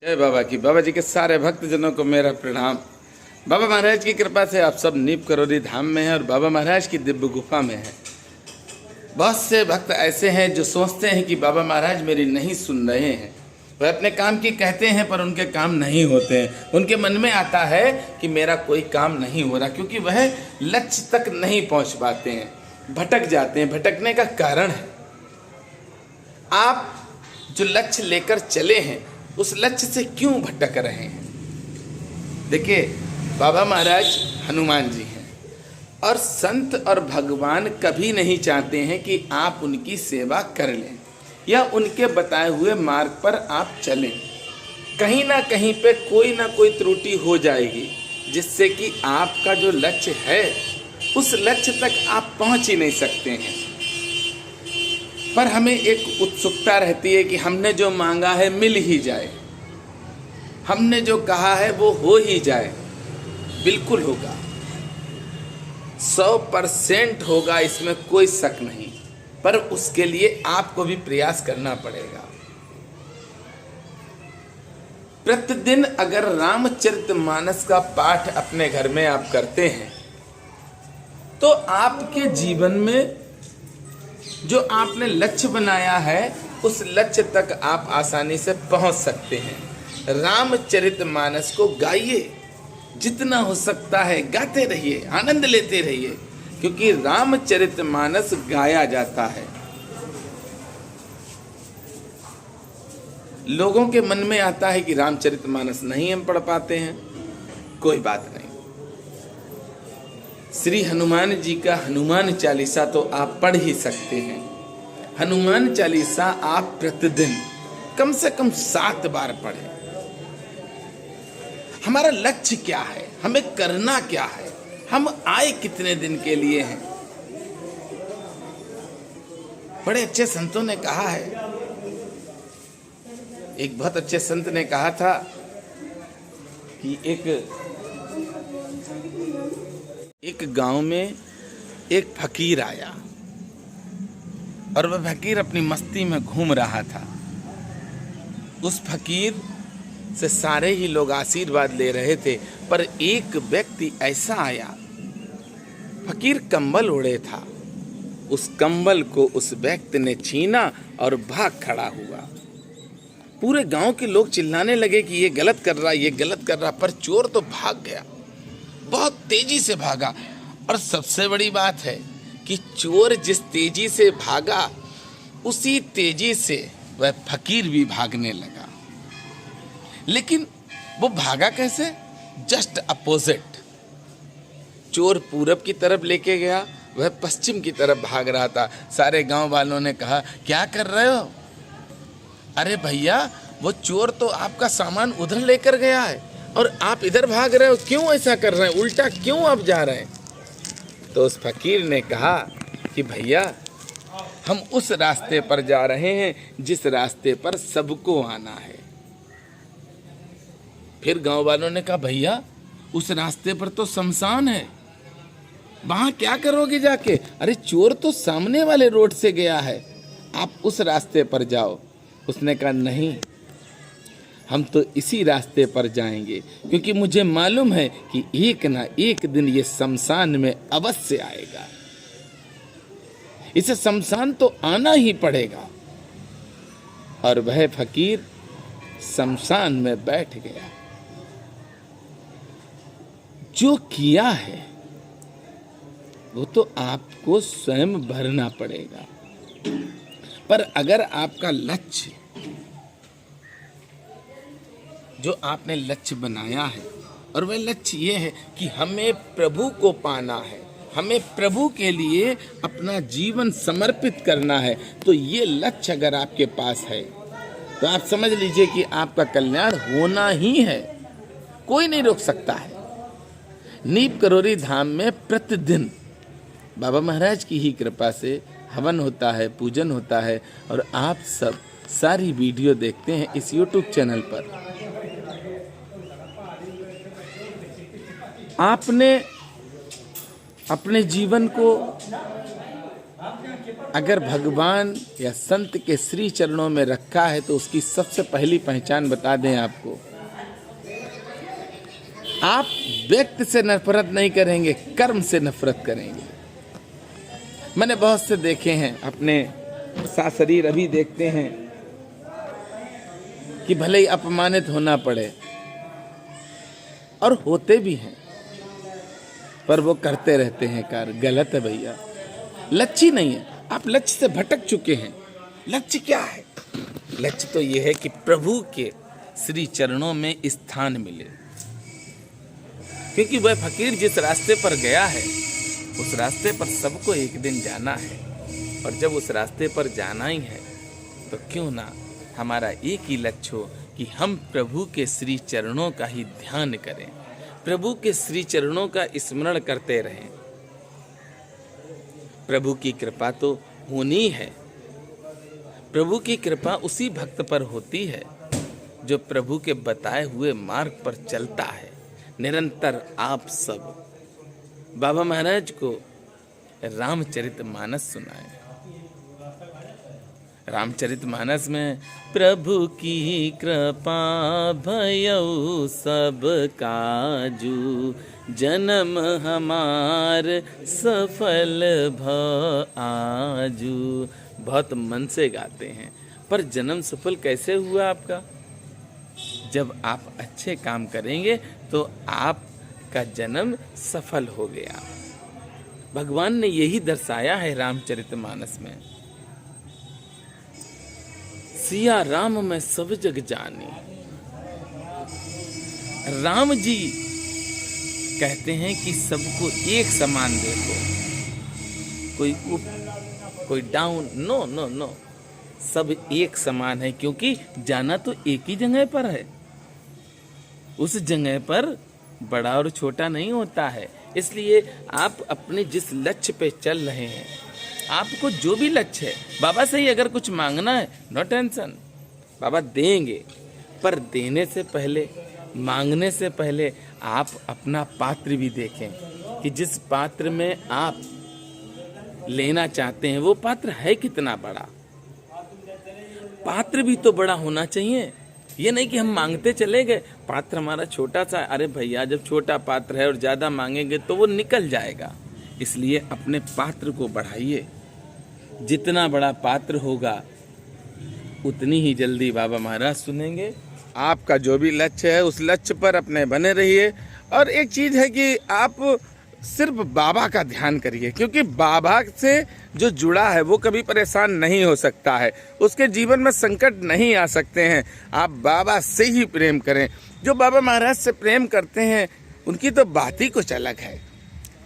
जय बाबा की। बाबा जी के सारे भक्तजनों को मेरा प्रणाम। बाबा महाराज की कृपा से आप सब नीप करोरी धाम में हैं और बाबा महाराज की दिव्य गुफा में हैं। बहुत से भक्त ऐसे हैं जो सोचते हैं कि बाबा महाराज मेरी नहीं सुन रहे हैं। वह अपने काम की कहते हैं पर उनके काम नहीं होते हैं। उनके मन में आता है कि मेरा कोई काम नहीं हो रहा, क्योंकि वह लक्ष्य तक नहीं पहुंच पाते हैं, भटक जाते हैं। भटकने का कारण है आप जो लक्ष्य लेकर चले हैं उस लक्ष्य से क्यों भटक रहे हैं। देखिए, बाबा महाराज हनुमान जी हैं और संत और भगवान कभी नहीं चाहते हैं कि आप उनकी सेवा कर लें या उनके बताए हुए मार्ग पर आप चलें। कहीं ना कहीं पे कोई ना कोई त्रुटि हो जाएगी जिससे कि आपका जो लक्ष्य है उस लक्ष्य तक आप पहुंच ही नहीं सकते हैं। पर हमें एक उत्सुकता रहती है कि हमने जो मांगा है मिल ही जाए, हमने जो कहा है वो हो ही जाए। बिल्कुल होगा, 100% होगा, इसमें कोई शक नहीं। पर उसके लिए आपको भी प्रयास करना पड़ेगा। प्रतिदिन अगर रामचरितमानस का पाठ अपने घर में आप करते हैं तो आपके जीवन में जो आपने लक्ष्य बनाया है उस लक्ष्य तक आप आसानी से पहुंच सकते हैं। रामचरितमानस को गाइए, जितना हो सकता है गाते रहिए, आनंद लेते रहिए, क्योंकि रामचरितमानस गाया जाता है। लोगों के मन में आता है कि रामचरितमानस नहीं हम पढ़ पाते हैं। कोई बात नहीं, श्री हनुमान जी का हनुमान चालीसा तो आप पढ़ ही सकते हैं। हनुमान चालीसा आप प्रतिदिन कम से कम 7 बार पढ़ें। हमारा लक्ष्य क्या है, हमें करना क्या है, हम आए कितने दिन के लिए हैं। बड़े अच्छे संतों ने कहा है, एक बहुत अच्छे संत ने कहा था कि एक गांव में एक फकीर आया और वह फकीर अपनी मस्ती में घूम रहा था। उस फकीर से सारे ही लोग आशीर्वाद ले रहे थे, पर एक व्यक्ति ऐसा आया, फकीर कंबल ओढ़े था, उस कंबल को उस व्यक्ति ने छीना और भाग खड़ा हुआ। पूरे गांव के लोग चिल्लाने लगे कि ये गलत कर रहा, ये गलत कर रहा, पर चोर तो भाग गया, बहुत तेजी से भागा। और सबसे बड़ी बात है कि चोर जिस तेजी से भागा उसी तेजी से वह फकीर भी भागने लगा। लेकिन वो भागा कैसे? Just opposite. चोर पूरब की तरफ लेके गया, वह पश्चिम की तरफ भाग रहा था। सारे गांव वालों ने कहा, क्या कर रहे हो? अरे भैया, वो चोर तो आपका सामान उधर लेकर गया है और आप इधर भाग रहे हो, क्यों ऐसा कर रहे हैं, उल्टा क्यों आप जा रहे हैं? तो उस फकीर ने कहा कि भैया, हम उस रास्ते पर जा रहे हैं जिस रास्ते पर सबको आना है। फिर गांव वालों ने कहा, भैया उस रास्ते पर तो शमशान है, वहां क्या करोगे जाके? अरे चोर तो सामने वाले रोड से गया है, आप उस रास्ते पर जाओ। उसने कहा, नहीं, हम तो इसी रास्ते पर जाएंगे, क्योंकि मुझे मालूम है कि एक ना एक दिन ये शमशान में अवश्य आएगा, इसे शमशान तो आना ही पड़ेगा। और वह फकीर शमशान में बैठ गया। जो किया है वो तो आपको स्वयं भरना पड़ेगा। पर अगर आपका लक्ष्य, जो आपने लक्ष्य बनाया है, और वह लक्ष्य ये है कि हमें प्रभु को पाना है, हमें प्रभु के लिए अपना जीवन समर्पित करना है, तो ये लक्ष्य अगर आपके पास है तो आप समझ लीजिए कि आपका कल्याण होना ही है, कोई नहीं रोक सकता है। नीप करोरी धाम में प्रतिदिन बाबा महाराज की ही कृपा से हवन होता है, पूजन होता है, और आप सब सारी वीडियो देखते हैं इस YouTube चैनल पर। आपने अपने जीवन को अगर भगवान या संत के श्री चरणों में रखा है तो उसकी सबसे पहली पहचान बता दें आपको, आप व्यक्ति से नफरत नहीं करेंगे, कर्म से नफरत करेंगे। मैंने बहुत से देखे हैं, अपने सासरीर अभी देखते हैं कि भले ही अपमानित होना पड़े, और होते भी हैं, पर वो करते रहते हैं कार्य। गलत है भैया, लक्ष्य नहीं है, आप लक्ष्य से भटक चुके हैं। लक्ष्य क्या है? लक्ष्य तो ये है कि प्रभु के श्री चरणों में स्थान मिले, क्योंकि वह फकीर जिस रास्ते पर गया है उस रास्ते पर सबको एक दिन जाना है, और जब उस रास्ते पर जाना ही है तो क्यों ना हमारा एक ही लक्ष्य हो कि हम प्रभु के श्री चरणों का ही ध्यान करें, प्रभु के श्री चरणों का स्मरण करते रहें। प्रभु की कृपा तो होनी है, प्रभु की कृपा उसी भक्त पर होती है जो प्रभु के बताए हुए मार्ग पर चलता है। निरंतर आप सब बाबा महाराज को रामचरितमानस सुनाए। रामचरितमानस में प्रभु की कृपा भयउ सब काजू, जन्म हमार सफल भ आजू। बहुत मन से गाते हैं, पर जन्म सफल कैसे हुआ आपका? जब आप अच्छे काम करेंगे तो आपका जन्म सफल हो गया। भगवान ने यही दर्शाया है रामचरितमानस में। सिया राम मैं सब जग जानी। राम जी कहते हैं कि सबको एक समान देखो, कोई ऊपर कोई डाउन, नो नो नो, सब एक समान है, क्योंकि जाना तो एक ही जगह पर है। उस जगह पर बड़ा और छोटा नहीं होता है। इसलिए आप अपने जिस लक्ष्य पे चल रहे हैं, आपको जो भी लक्ष्य है, बाबा से ही अगर कुछ मांगना है, नो टेंशन, बाबा देंगे। पर देने से पहले, मांगने से पहले आप अपना पात्र भी देखें कि जिस पात्र में आप लेना चाहते हैं वो पात्र है कितना बड़ा। पात्र भी तो बड़ा होना चाहिए। ये नहीं कि हम मांगते चले गए, पात्र हमारा छोटा सा। अरे भैया, जब छोटा पात्र है और ज्यादा मांगेंगे तो वो निकल जाएगा। इसलिए अपने पात्र को बढ़ाइए। जितना बड़ा पात्र होगा उतनी ही जल्दी बाबा महाराज सुनेंगे। आपका जो भी लक्ष्य है उस लक्ष्य पर अपने बने रहिए। और एक चीज है कि आप सिर्फ बाबा का ध्यान करिए, क्योंकि बाबा से जो जुड़ा है वो कभी परेशान नहीं हो सकता है, उसके जीवन में संकट नहीं आ सकते हैं। आप बाबा से ही प्रेम करें। जो बाबा महाराज से प्रेम करते हैं उनकी तो बात ही कुछ अलग है।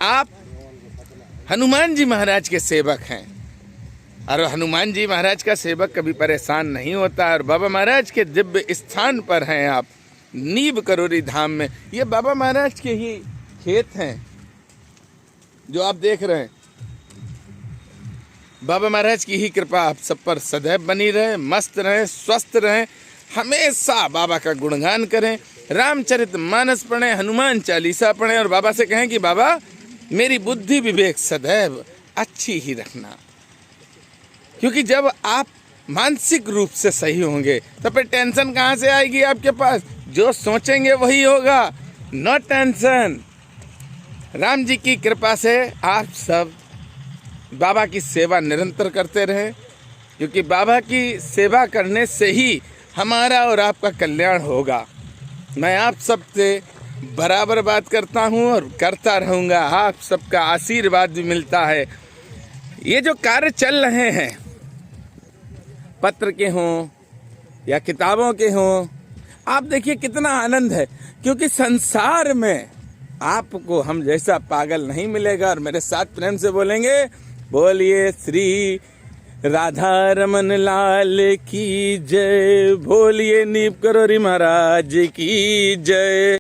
आप हनुमान जी महाराज के सेवक हैं, और हनुमान जी महाराज का सेवक कभी परेशान नहीं होता। और बाबा महाराज के दिव्य स्थान पर हैं आप, नीब करोरी धाम में। ये बाबा महाराज के ही खेत हैं जो आप देख रहे हैं। बाबा महाराज की ही कृपा आप सब पर सदैव बनी रहे, मस्त रहे, स्वस्थ रहे। हमेशा बाबा का गुणगान करें, रामचरितमानस पढ़ें, हनुमान चालीसा पढ़ें, और बाबा से कहें कि बाबा मेरी बुद्धि विवेक सदैव अच्छी ही रखना। क्योंकि जब आप मानसिक रूप से सही होंगे तो फिर टेंशन कहाँ से आएगी आपके पास? जो सोचेंगे वही होगा, नो टेंशन। राम जी की कृपा से आप सब बाबा की सेवा निरंतर करते रहें, क्योंकि बाबा की सेवा करने से ही हमारा और आपका कल्याण होगा। मैं आप सबसे बराबर बात करता हूँ और करता रहूँगा। आप सबका आशीर्वाद भी मिलता है। ये जो कार्य चल रहे हैं, पत्र के हों या किताबों के हों, आप देखिए कितना आनंद है, क्योंकि संसार में आपको हम जैसा पागल नहीं मिलेगा। और मेरे साथ प्रेम से बोलेंगे, बोलिए श्री राधा रमन लाल की जय, बोलिए नीब करोरी महाराज की जय।